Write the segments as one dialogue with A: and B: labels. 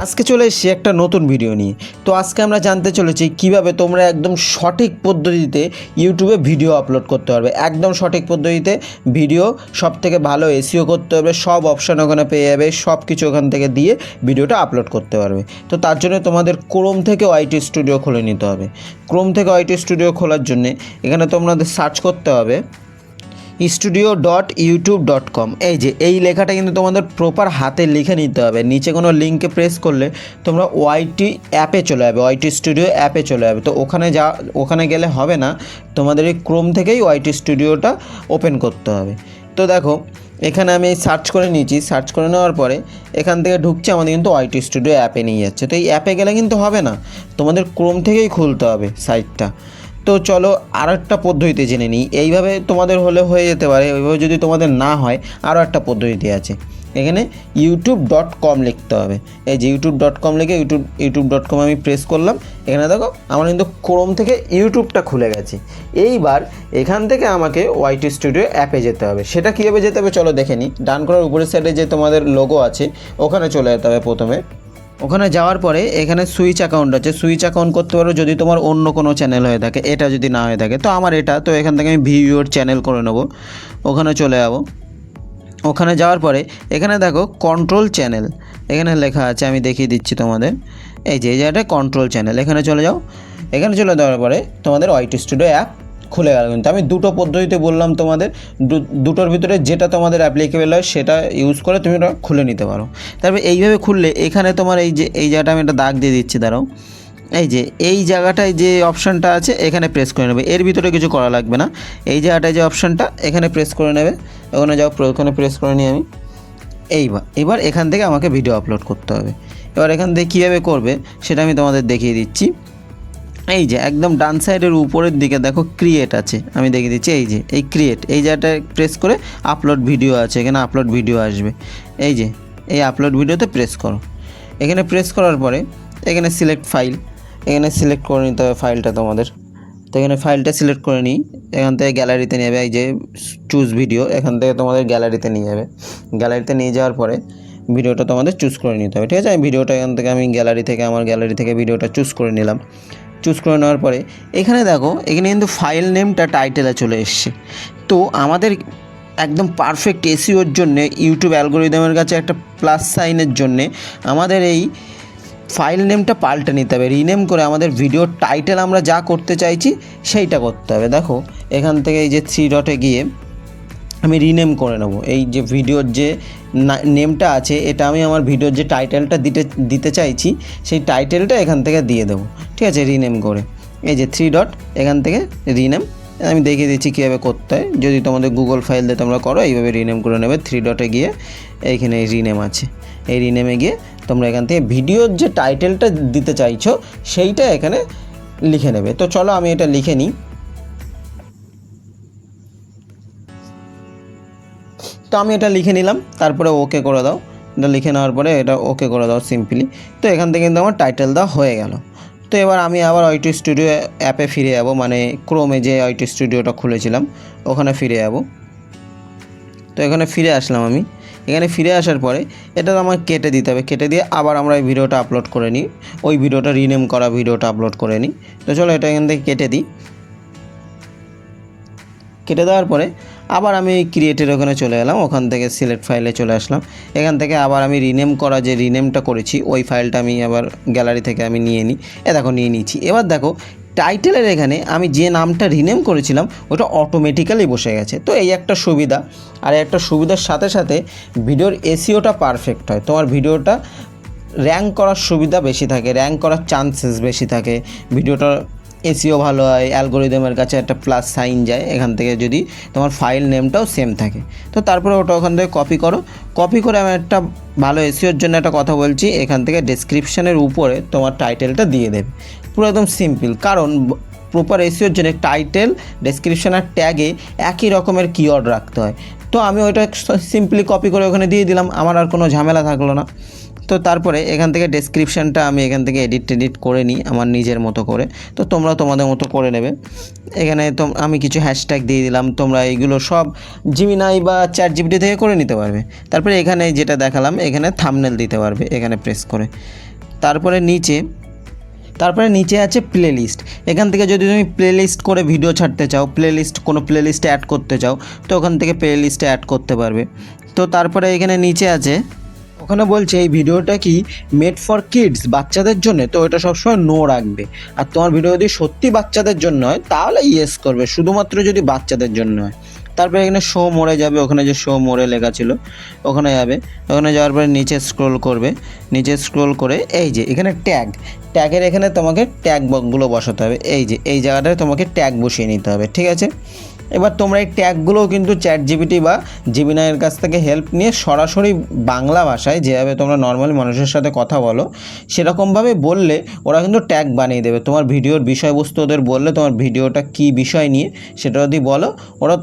A: আজকে চলে এসেছি একটা নতুন ভিডিও নিয়ে। তো আজকে আমরা জানতে চলেছি কিভাবে তোমরা একদম সঠিক পদ্ধতিতে ইউটিউবে ভিডিও আপলোড করতে পারবে। একদম সঠিক পদ্ধতিতে ভিডিও সবথেকে ভালো এসইও করতে হবে, সব অপশান ওখানে পেয়ে যাবে, সব কিছু ওখান থেকে দিয়ে ভিডিওটা আপলোড করতে পারবে। তো তার জন্য তোমাদের ক্রোম থেকে ওয়াইটি স্টুডিও খুলে নিতে হবে। ক্রোম থেকে ওয়াইটি স্টুডিও খোলার জন্যে এখানে তোমাদের সার্চ করতে হবে studio.youtube.com। এই লেখাটা কিন্তু তোমাদের প্রপার হাতে লিখে নিতে হবে। নিচে কোনো লিঙ্কে প্রেস করলে তোমরা ওয়াইটি অ্যাপে চলে যাবে, ওয়াইটি স্টুডিও অ্যাপে চলে যাবে। তো ওখানে গেলে হবে না, তোমাদের এই ক্রোম থেকেই ওয়াইটি স্টুডিওটা ওপেন করতে হবে। তো দেখো এখানে আমি সার্চ করে নিয়েছি, সার্চ করে নেওয়ার পরে এখান থেকে ঢুকছে, আমাদের কিন্তু ওয়াইটি স্টুডিও অ্যাপে নিয়ে যাচ্ছে। তো এই অ্যাপে গেলে কিন্তু হবে না, তোমাদের ক্রোম থেকেই খুলতে হবে সাইটটা। তো চলো আর একটা পদ্ধতিতে জেনে নিই। এইভাবে তোমাদের হলে হয়ে যেতে পারে, ওইভাবে যদি তোমাদের না হয় আরও একটা পদ্ধতি আছে। এখানে youtube.com লিখতে হবে। এই যে youtube.com লিখে youtube.com আমি প্রেস করলাম। এখানে দেখো আমার কিন্তু ক্রোম থেকে ইউটিউবটা খুলে গেছে। এইবার এখান থেকে আমাকে ওয়াইটি স্টুডিও অ্যাপে যেতে হবে। সেটা কীভাবে যেতে হবে চলো দেখে নিই। ডান করার উপরের সাইডে যে তোমাদের লোগো আছে ওখানে চলে যেতে হবে প্রথমে। ওখানে যাওয়ার পরে এখানে সুইচ অ্যাকাউন্ট আছে, সুইচ অ্যাকাউন্ট করতে পারো যদি তোমার অন্য কোনো চ্যানেল হয়ে থাকে। এটা যদি না হয়ে থাকে তো আমার এটা, তো এখান থেকে আমি ভিউর চ্যানেল করে নেবো। ওখানে চলে যাবো। ওখানে যাওয়ার পরে এখানে দেখো কন্ট্রোল চ্যানেল এখানে লেখা আছে, আমি দেখিয়ে দিচ্ছি তোমাদের। এই জায়গাটা কন্ট্রোল চ্যানেল, এখানে চলে যাও। এখানে চলে যাওয়ার পরে তোমাদের ওয়াইটি স্টুডিও অ্যাপ খুলে গেল। কিন্তু আমি দুটো পদ্ধতিতে বললাম তোমাদের, দুটোর ভিতরে যেটা তোমাদের অ্যাপ্লিকেবল হয় সেটা ইউজ করে তুমি ওটা খুলে নিতে পারো। তারপরে এইভাবে খুললে এখানে তোমার এই জায়গাটা আমি একটা দাগ দিয়ে দিচ্ছি, দাঁড়াও। এই জায়গাটায় যে অপশানটা আছে এখানে প্রেস করে নেবে, এর ভিতরে কিছু করা লাগবে না। এই জায়গাটায় যে অপশানটা এখানে প্রেস করে নেবে, ওখানে যাও, ওখানে প্রেস করে নিই আমি। এবার এখান থেকে আমাকে ভিডিও আপলোড করতে হবে। এবার এখান থেকে কীভাবে করবে সেটা আমি তোমাদের দেখিয়ে দিচ্ছি। একদম ডান সাইডের উপরের দিকে দেখো ক্রিয়েট আছে, আমি দেখিয়ে দিচ্ছি। এই ক্রিয়েট, এই জায়গাটায় প্রেস করে আপলোড ভিডিও আছে, এখানে আপলোড ভিডিও আসবে। এই আপলোড ভিডিওতে প্রেস করো। এখানে প্রেস করার পরে এখানে সিলেক্ট ফাইল, এখানে সিলেক্ট করে নিতে হবে ফাইলটা তোমাদের। তো এখানে ফাইলটা সিলেক্ট করে নিই। এখান থেকে গ্যালারিতে নিয়ে যাবে, চুজ ভিডিও, এখান থেকে তোমাদের গ্যালারিতে নিয়ে যাবে। গ্যালারিতে নিয়ে যাওয়ার পরে ভিডিওটা তোমাদের চুজ করে নিতে হবে, ঠিক আছে। আমি ভিডিওটা এখান থেকে আমার গ্যালারি থেকে ভিডিওটা চুজ করে নিলাম। চুজ করে নেওয়ার পরে এখানে দেখো, এখানে কিন্তু ফাইল নেমটা টাইটেলে চলে এসছে। তো আমাদের একদম পারফেক্ট এসইওর জন্যে, ইউটিউব অ্যালগোরিদমের কাছে একটা প্লাস সাইনের জন্যে আমাদের এই ফাইল নেমটা পাল্টে নিতে হবে, রিনেম করে আমাদের ভিডিওর টাইটেল আমরা যা করতে চাইছি সেইটা করতে হবে। দেখো এখান থেকে এই যে 3 ডটে গিয়ে আমি রিনেম করে নেব। এই যে ভিডিওর যে নেমটা আছে এটা আমি আমার ভিডিওর যে টাইটেলটা দিতে চাইছি সেই টাইটেলটা এখান থেকে দিয়ে দেবো, ঠিক আছে, রিনেম করে। এই যে 3 ডট, এখান থেকে রিনেম আমি দেখিয়ে দিচ্ছি কীভাবে করতে হয়। যদি তোমাদের গুগল ফাইল দিয়ে তোমরা করো এইভাবে রিনেম করে নেবে। 3 ডটে গিয়ে এইখানে রিনেম আছে, এই রিনেমে গিয়ে তোমরা এখান থেকে ভিডিওর যে টাইটেলটা দিতে চাইছো সেইটা এখানে লিখে নেবে। তো চলো আমি এটা লিখে নিই। তো আমি এটা লিখে নিলাম, তারপরে ওকে করে দাও। এটা লিখে নেওয়ার পরে এটা ওকে করে দাও সিম্পলি। তো এখান থেকে কিন্তু আমার টাইটেল দেওয়া হয়ে গেল। তো এবার আমি আবার ওয়াইটি স্টুডিও অ্যাপে ফিরে যাব, মানে ক্রোমে যে ওয়াইটি স্টুডিওটা খুলেছিলাম ওখানে ফিরে যাব। তো এখানে ফিরে আসলাম আমি। এখানে ফিরে আসার পরে এটা আমার কেটে দিতে হবে, কেটে দিয়ে আবার আমরা এই ভিডিওটা আপলোড করে নিই, ওই ভিডিওটা রিনেম করা ভিডিওটা আপলোড করে নিই। তো চলো এটা এখান থেকে কেটে দিই। কেটে দেওয়ার পরে আবার আমি ক্রিয়েটের ওখানে চলে এলাম, ওখান থেকে সিলেক্ট ফাইলে চলে আসলাম। এখান থেকে আবার আমি রিনেম করা যে রিনেমটা করেছি ওই ফাইলটা আমি আবার গ্যালারি থেকে আমি নিয়ে নিই। দেখো নিয়ে নিচ্ছি। এবার দেখো টাইটেলের এখানে আমি যে নামটা রিনেম করেছিলাম ওটা অটোমেটিক্যালি বসে গেছে। তো এই একটা সুবিধা। আর একটা সুবিধার সাথে সাথে ভিডিওর এসইওটা পারফেক্ট হয়, তোমার ভিডিওটা র্যাঙ্ক করার সুবিধা বেশি থাকে, র্যাঙ্ক করার চান্সেস বেশি থাকে, ভিডিওটা এসইও ভালো হয়, অ্যালগোরিদমের কাছে একটা প্লাস সাইন যায় এখান থেকে যদি তোমার ফাইল নেমটাও সেম থাকে। তো তারপরে ওটা ওখান থেকে কপি করো। কপি করে আমি একটা ভালো এসইওর জন্য একটা কথা বলছি, এখান থেকে ডেসক্রিপশানের উপরে তোমার টাইটেলটা দিয়ে দেবে, পুরো একদম সিম্পল। কারণ প্রপার এসইওর জন্য টাইটেল, ডেসক্রিপশন আর ট্যাগে একই রকমের কিওয়ার্ড রাখতে হয়। তো আমি ওইটা সিম্পলি কপি করে ওখানে দিয়ে দিলাম, আমার আর কোনো ঝামেলা থাকলো না। তো তারপরে এখান থেকে ডেসক্রিপশানটা আমি এখান থেকে এডিট করে নিই আমার নিজের মতো করে। তো তোমরা তোমাদের মতো করে নেবে। এখানে আমি কিছু হ্যাশট্যাগ দিয়ে দিলাম, তোমরা এইগুলো সব জিমিনাই বা চ্যাটজিপিটি থেকে করে নিতে পারবে। তারপরে এখানে যেটা দেখালাম এখানে থাম্বনেল দিতে পারবে, এখানে প্রেস করে তারপরে নিচে আছে প্লেলিস্ট। এখান থেকে যদি তুমি প্লেলিস্ট করে ভিডিও ছাড়তে চাও, কোনো প্লেলিস্টে অ্যাড করতে চাও, তো ওখান থেকে প্লেলিস্টে অ্যাড করতে পারবে। তো তারপরে এখানে নিচে আছে, ওখানে বলছে এই ভিডিওটা কি মেড ফর কিডস, বাচ্চাদের জন্য, তো এটা সবসময় নো রাখবে। আর তোমার ভিডিও যদি সত্যি বাচ্চাদের জন্য হয় তাহলে ইয়েস করবে, শুধুমাত্র যদি বাচ্চাদের জন্য হয়। তারপরে এখানে শো মোড়ে যাবে, ওখানে যে শো মোড়ে লেখা ছিল ওখানে যাবে। ওখানে যাওয়ার পরে নিচে স্ক্রোল করবে, নিচে স্ক্রোল করে এই যে এখানে ট্যাগের এখানে তোমাকে ট্যাগগুলো বসাতে হবে। এই যে এই জায়গাটায় তোমাকে ট্যাগ বসিয়ে নিতে হবে, ঠিক আছে। এবার তোমরা এই ট্যাগগুলোও কিন্তু চ্যাটজিপিটি বা জেমিনাইয়ের কাছ থেকে হেল্প নিয়ে সরাসরি বাংলা ভাষায় যেভাবে তোমরা নর্মালি মানুষের সাথে কথা বলো সেরকমভাবে বললে ওরা কিন্তু ট্যাগ বানিয়ে দেবে। তোমার ভিডিওর বিষয়বস্তু ওদের বললে তোমার ভিডিওটা কী বিষয় নিয়ে সেটা যদি বলো, ওরা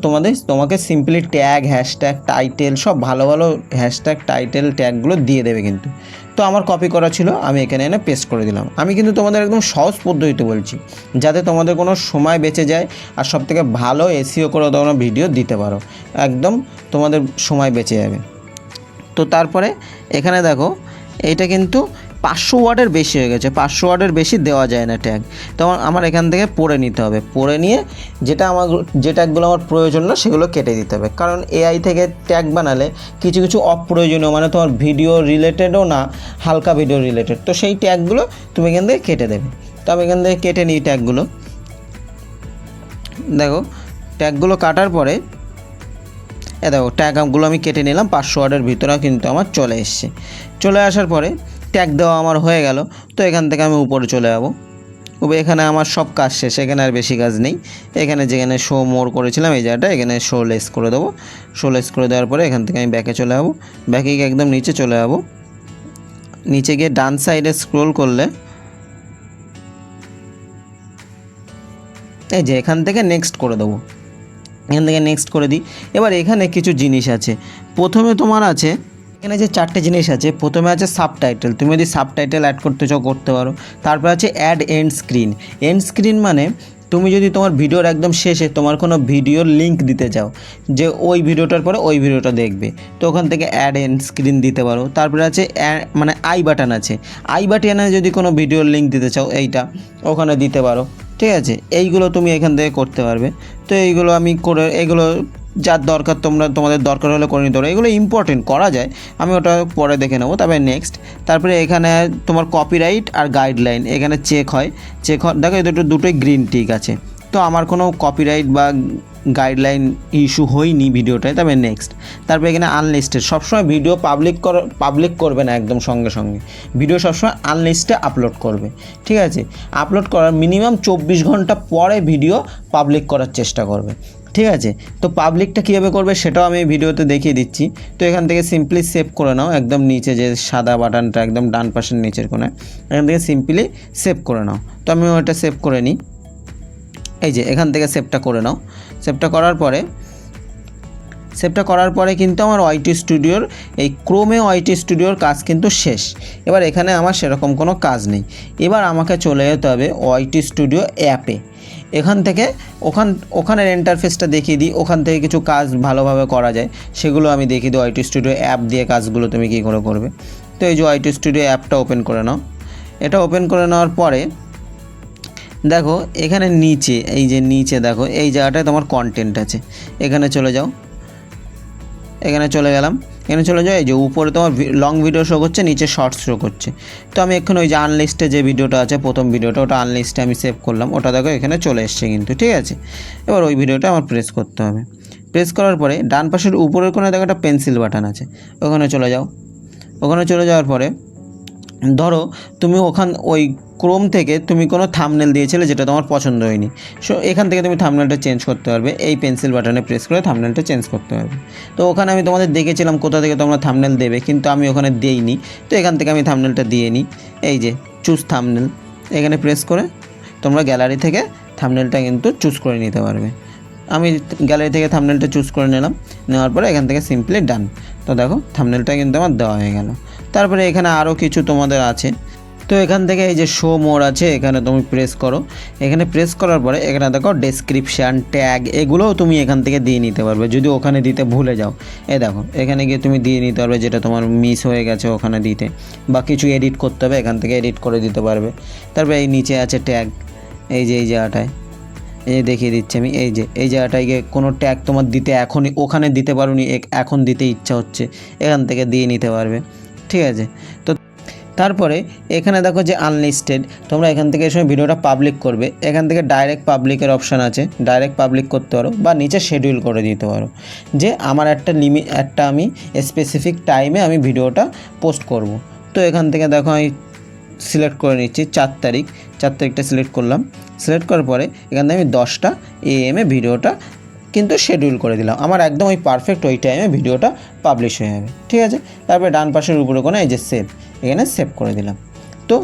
A: তোমাকে সিম্পলি ট্যাগ, হ্যাশট্যাগ, টাইটেল, সব ভালো ভালো হ্যাশট্যাগ, টাইটেল, ট্যাগগুলো দিয়ে দেবে কিন্তু। তো আমার কপি করা ছিল, আমি এখানে এনে পেস্ট করে দিলাম। আমি কিন্তু তোমাদের একদম সহজ পদ্ধতিতে বলছি, যাতে তোমাদের কোনো সময় বেঁচে যায় আর সবথেকে ভালো এসইও করে তোমরা ভিডিও দিতে পারো, একদম তোমাদের সময় বেঁচে যাবে। তো তারপরে এখানে দেখো এইটা কিন্তু 500 ওয়ার্ডের বেশি হয়ে গেছে, 500 ওয়ার্ডের বেশি দেওয়া যায় না ট্যাগ। তো আমার এখান থেকে পড়ে নিতে হবে, পড়ে নিয়ে যে ট্যাগগুলো আমার প্রয়োজন না সেগুলো কেটে দিতে হবে। কারণ এআই থেকে ট্যাগ বানালে কিছু কিছু অপ্রয়োজনীয়, মানে তোমার ভিডিও রিলেটেডও না, হালকা ভিডিও রিলেটেড, তো সেই ট্যাগগুলো তুমি এখান থেকে কেটে দেবে। তো আমি এখান থেকে কেটে নিই ট্যাগগুলো। দেখো ট্যাগগুলো কাটার পরে দেখো ট্যাগগুলো আমি কেটে নিলাম, 500 ওয়ার্ডের ভিতরে কিন্তু আমার চলে এসছে। চলে আসার পরে ট্যাগ দেওয়া আমার হয়ে গেল। তো এখান থেকে আমি উপরে চলে যাব। এখানে আমার সব কাজ শেষ, এখানে আর বেশি কাজ নেই। এখানে যেখানে শো মোর করেছিলাম এই জায়গাটা, এখানে শো লেস করে দেবো। শো লেস করে দেওয়ার পরে এখান থেকে আমি ব্যাকে চলে যাবো, ব্যাকে গিয়ে একদম নিচে চলে যাব। নিচে গিয়ে ডান সাইডে স্ক্রোল করলে এই যে এখান থেকে নেক্সট করে দেবো, এখান থেকে নেক্সট করে দিই। এবার এখানে কিছু জিনিস আছে, প্রথমে তোমার আছে এখানে যে 4টে জিনিস আছে। প্রথমে আছে সাবটাইটেল, তুমি যদি সাবটাইটেল অ্যাড করতে চাও করতে পারো। তারপর আছে add end screen. End screen মানে তুমি যদি তোমার ভিডিওর একদম শেষে তোমার কোনো ভিডিওর লিঙ্ক দিতে চাও, যে ওই ভিডিওটার পরে ওই ভিডিওটা দেখবে, তো ওখান থেকে অ্যাড এন্ড স্ক্রিন দিতে পারো। তারপরে আছে মানে আই বাটন আছে, আই বাটনে যদি কোনো ভিডিওর লিঙ্ক দিতে চাও এইটা ওখানে দিতে পারো, ঠিক আছে। এইগুলো তুমি এখান থেকে করতে পারবে। তো এইগুলো আমি করে, এগুলো যার দরকার তোমাদের দরকার হলে করে নিতে পারো, এগুলো ইম্পর্টেন্ট, করা যায়, আমি ওটা পরে দেখে নেবো। তবে নেক্সট, তারপরে এখানে তোমার কপিরাইট আর গাইডলাইন এখানে চেক হয়, দেখো এদের দুটোই গ্রিন টিক আছে। তো আমার কোনো কপিরাইট বা গাইডলাইন ইস্যু হয়নি ভিডিওটায়, তবে নেক্সট। তারপরে এখানে আনলিস্টেড, সবসময় ভিডিও পাবলিক করবে না একদম সঙ্গে সঙ্গে, ভিডিও সবসময় আনলিস্টে আপলোড করবে, ঠিক আছে। আপলোড করার মিনিমাম 24 ঘন্টা পরে ভিডিও পাবলিক করার চেষ্টা করবে, ঠিক আছে। তো পাবলিকটা কীভাবে করবে সেটাও আমি ভিডিওতে দেখিয়ে দিচ্ছি। তো এখান থেকে সিম্পলি সেভ করে নাও, একদম নিচে যে সাদা বাটনটা একদম ডান পাশের নিচের কোণায়, এখান থেকে সিম্পলি সেভ করে নাও। তো আমি ওটা সেভ করে নিই, এই যে এখান থেকে সেভটা করে নাও। সেভটা করার পরে কিন্তু আমার ওয়াইটি স্টুডিওর এই ক্রোমে ওয়াইটি স্টুডিওর কাজ কিন্তু শেষ। এবার এখানে আমার সেরকম কোনো কাজ নেই। এবার আমাকে চলে যেতে হবে ওয়াইটি স্টুডিও অ্যাপে। এখান থেকে ওখানের ইন্টারফেসটা দেখিয়ে দিই, ওখান থেকে কিছু কাজ ভালোভাবে করা যায় সেগুলো আমি দেখিয়ে দিই। ওয়াইটি স্টুডিও অ্যাপ দিয়ে কাজগুলো তুমি কী করে করবে। তো এই যে ওয়াইটি স্টুডিও অ্যাপটা ওপেন করে নাও। এটা ওপেন করে নেওয়ার পরে দেখো এখানে নিচে, এই যে নিচে দেখো এই জায়গাটায় তোমার কন্টেন্ট আছে, এখানে চলে যাও। এখানে চলে গেলাম, এখানে চলে যাও। এই যে উপরে তোমার লং ভিডিও শো করছে, নিচে শর্টস শো করছে। তো আমি এখন ওই যে আনলিস্টে যে ভিডিওটা আছে প্রথম ভিডিওটা, ওটা আনলিস্টে আমি সেভ করলাম, ওটা দেখো এখানে চলে এসছে কিন্তু, ঠিক আছে। এবার ওই ভিডিওটা আমার প্রেস করতে হবে। প্রেস করার পরে ডান পাশের উপরের কোণে দেখো একটা পেন্সিল বাটন আছে, ওখানে চলে যাও। ওখানে চলে যাওয়ার পরে ধরো তুমি ওই ক্রোম থেকে তুমি কোনো থাম্বনেল দিয়েছিলে যেটা তোমার পছন্দ হয়নি, সো এখান থেকে তুমি থাম্বনেলটা চেঞ্জ করতে পারবে। এই পেন্সিল বাটনে প্রেস করে থাম্বনেলটা চেঞ্জ করতে পারবে। তো ওখানে আমি তোমাদের দেখেছিলাম কোথা থেকে তোমরা থাম্বনেল দেবে, কিন্তু আমি ওখানে দেইনি। তো এখান থেকে আমি থাম্বনেলটা দিয়ে নিই, এই যে চুজ থাম্বনেল, এখানে প্রেস করে তোমরা গ্যালারি থেকে থাম্বনেলটা কিন্তু চুজ করে নিতে পারবে। আমি গ্যালারি থেকে থাম্বনেলটা চুজ করে নিলাম, নেওয়ার পরে এখান থেকে সিম্পলি ডান। তো দেখো থাম্বনেলটা কিন্তু আমার দেওয়া হয়ে গেল। তারপরে এখানে আরও কিছু তোমাদের আছে, তো এখান থেকে এই যে শো মোর আছে, এখানে তুমি প্রেস করো। এখানে প্রেস করার পরে এখানে দেখো ডেসক্রিপশান, ট্যাগ, এগুলোও তুমি এখান থেকে দিয়ে নিতে পারবে যদি ওখানে দিতে ভুলে যাও। দেখো এখানে গিয়ে তুমি দিয়ে নিতে পারবে যেটা তোমার মিস হয়ে গেছে ওখানে দিতে, বা কিছু এডিট করতে হবে এখান থেকে এডিট করে দিতে পারবে। তারপরে এই নিচে আছে ট্যাগ, এই যে এই জায়গাটায় এই দেখিয়ে দিচ্ছি আমি, এই যে এই জায়গাটায় গিয়ে কোনো ট্যাগ তোমার দিতে এখনই ওখানে দিতে পারোনি, এখন দিতে ইচ্ছা হচ্ছে, এখান থেকে দিয়ে নিতে পারবে। ঠিক আছে, তো তারপরে এখানে দেখো যে আনলিস্টেড, তোমরা এখান থেকে এই সময় ভিডিওটা পাবলিক করবে, এখান থেকে ডাইরেক্ট পাবলিকের অপশান আছে, ডাইরেক্ট পাবলিক করতে পারো বা নিচে শিডিউল করে দিতে পারো যে আমার একটা আমি স্পেসিফিক টাইমে আমি ভিডিওটা পোস্ট করব। তো এখান থেকে দেখো আমি সিলেক্ট করে নিচ্ছি 4 তারিখটা সিলেক্ট করলাম। সিলেক্ট করার পরে এখান থেকে আমি 10টা AM ভিডিওটা কিন্তু শিডিউল করে দিলাম, আমার একদম ওই পারফেক্ট ওই টাইমে ভিডিওটা পাবলিশ হয়ে যাবে। ঠিক আছে, তারপরে ডান পাশের উপরে কোনো এই যে সেভ, এখানে সেভ করে দিলাম। তো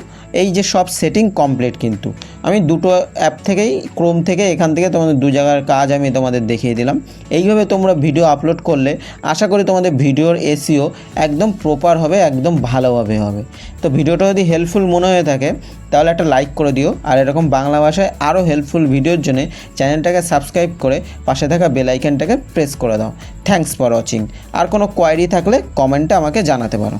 A: এই যে সব সেটিং কমপ্লিট, কিন্তু আমি দুটো অ্যাপ থেকেই, ক্রোম থেকে, এখান থেকে তোমাদের 2 জায়গার কাজ আমি তোমাদের দেখিয়ে দিলাম। এইভাবে তোমরা ভিডিও আপলোড করলে আশা করি তোমাদের ভিডিওর SEO একদম প্রপার হবে, একদম ভালোভাবে হবে। তো ভিডিওটা যদি হেল্পফুল মনে হয়ে থাকে তাহলে একটা লাইক করে দিও, আর এরকম বাংলা ভাষায় আরও হেল্পফুল ভিডিওর জন্য চ্যানেলটাকে সাবস্ক্রাইব করে পাশে থাকা বেল আইকনটাকে প্রেস করে দাও। Thanks for watching. আর কোনো কোয়ারি থাকলে কমেন্টে আমাকে জানাতে পারো।